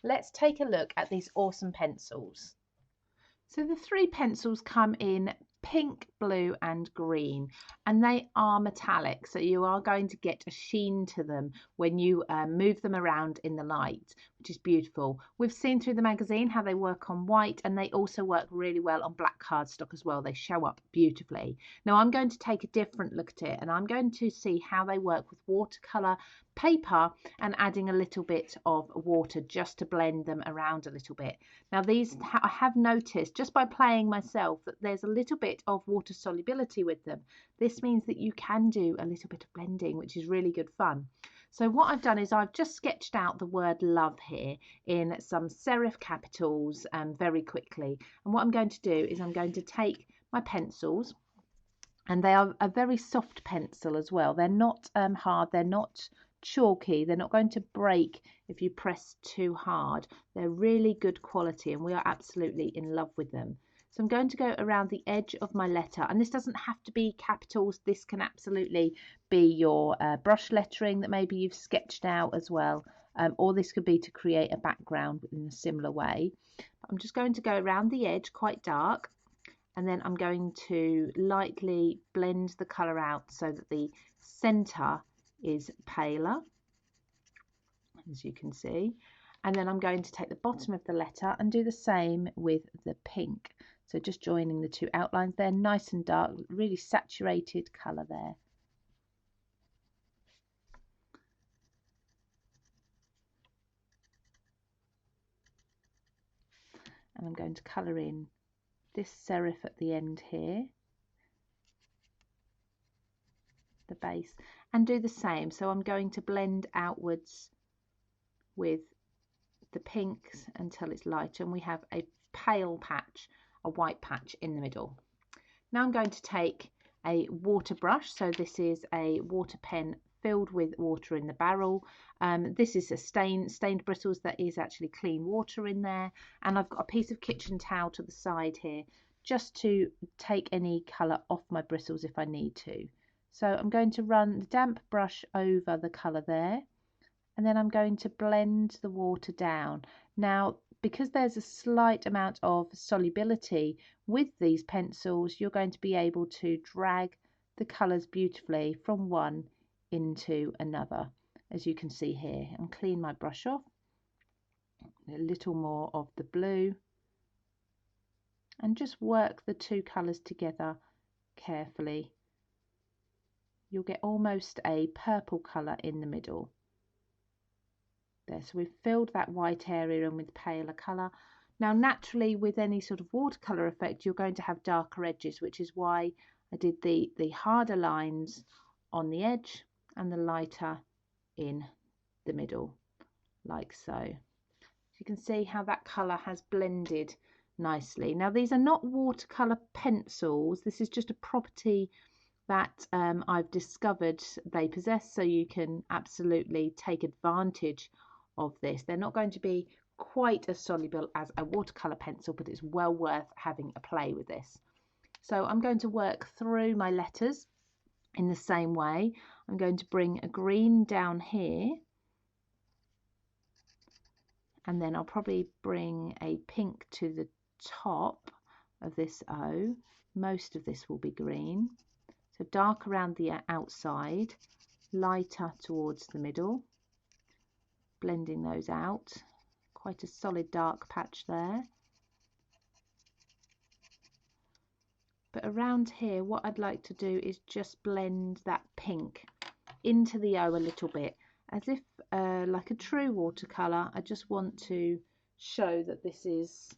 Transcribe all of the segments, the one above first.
Let's take a look at these awesome pencils. So the three pencils come in pink, blue and green, and they are metallic, so you are going to get a sheen to them when you move them around in the light, which is beautiful. We've seen through the magazine how they work on white, and they also work really well on black cardstock as well. They show up beautifully. Now I'm going to take a different look at it, and I'm going to see how they work with watercolour paper and adding a little bit of water just to blend them around a little bit. Now these, I have noticed just by playing myself that there's a little bit of water solubility with them. This means that you can do a little bit of blending, which is really good fun. So what I've done is I've just sketched out the word love here in some serif capitals very quickly. And what I'm going to do is I'm going to take my pencils, and they are a very soft pencil as well. They're not hard, they're not chalky, they're not going to break if you press too hard. They're really good quality and we are absolutely in love with them. So I'm going to go around the edge of my letter, and this doesn't have to be capitals. This can absolutely be your brush lettering that maybe you've sketched out as well, or this could be to create a background in a similar way. I'm just going to go around the edge quite dark, and then I'm going to lightly blend the colour out so that the centre is paler, as you can see. And then I'm going to take the bottom of the letter and do the same with the pink. So just joining the two outlines there, nice and dark, really saturated colour there. And I'm going to colour in this serif at the end here, the base, and do the same. So I'm going to blend outwards with the pinks until it's lighter, and we have a pale patch, a white patch in the middle. Now I'm going to take a water brush. So this is a water pen filled with water in the barrel. This is a stained bristles. That is actually clean water in there, and I've got a piece of kitchen towel to the side here just to take any colour off my bristles if I need to. So I'm going to run the damp brush over the colour there, and then I'm going to blend the water down. Now, because there's a slight amount of solubility with these pencils, you're going to be able to drag the colours beautifully from one into another, as you can see here, and clean my brush off. A little more of the blue, and just work the two colours together carefully. You'll get almost a purple colour in the middle. There, so we've filled that white area in with paler colour. Now naturally with any sort of watercolour effect you're going to have darker edges, which is why I did the harder lines on the edge and the lighter in the middle, like so. You can see how that colour has blended nicely. Now these are not watercolour pencils, this is just a property that I've discovered they possess, so you can absolutely take advantage of this. They're not going to be quite as soluble as a watercolour pencil, but it's well worth having a play with this. So I'm going to work through my letters in the same way. I'm going to bring a green down here, and then I'll probably bring a pink to the top of this O. Most of this will be green. So dark around the outside, lighter towards the middle, blending those out. Quite a solid dark patch there. But around here, what I'd like to do is just blend that pink into the O a little bit, as if like a true watercolour. I just want to show that this is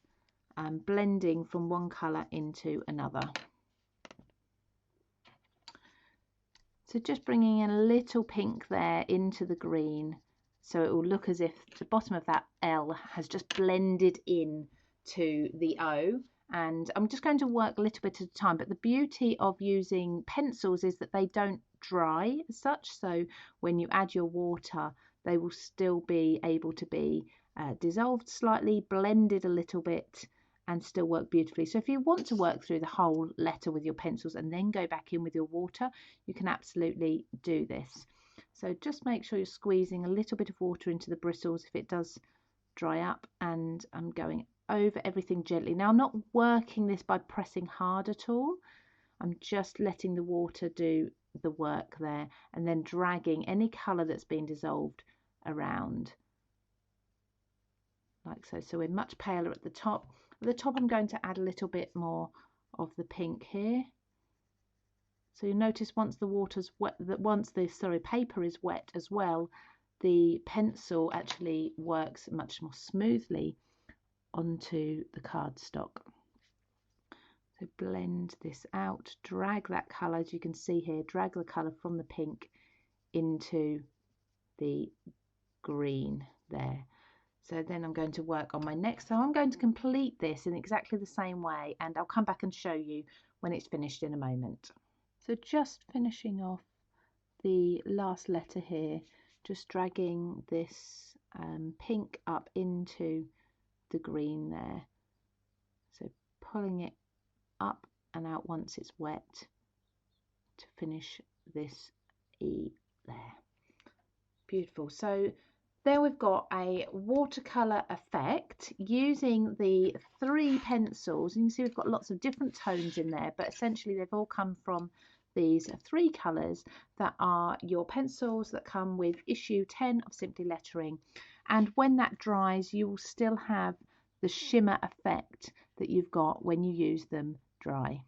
blending from one colour into another. So just bringing in a little pink there into the green, so it will look as if the bottom of that L has just blended in to the O. And I'm just going to work a little bit at a time, but the beauty of using pencils is that they don't dry as such, so when you add your water they will still be able to be dissolved slightly, blended a little bit, and still work beautifully. So if you want to work through the whole letter with your pencils and then go back in with your water, you can absolutely do this. So just make sure you're squeezing a little bit of water into the bristles if it does dry up, and I'm going over everything gently. Now I'm not working this by pressing hard at all. I'm just letting the water do the work there, and then dragging any colour that's been dissolved around like so. So we're much paler at the top. At the top I'm going to add a little bit more of the pink here. So you notice once the water's wet, that once the paper is wet as well, the pencil actually works much more smoothly onto the cardstock. So blend this out, drag that colour, as you can see here, drag the colour from the pink into the green there. So then I'm going to work on my next. So I'm going to complete this in exactly the same way, and I'll come back and show you when it's finished in a moment. So just finishing off the last letter here, just dragging this pink up into the green there. So pulling it up and out once it's wet to finish this E there. Beautiful. So there we've got a watercolour effect using the 3 pencils. You can see we've got lots of different tones in there, but essentially they've all come from these 3 colours that are your pencils that come with issue 10 of Simply Lettering. And when that dries, you will still have the shimmer effect that you've got when you use them dry.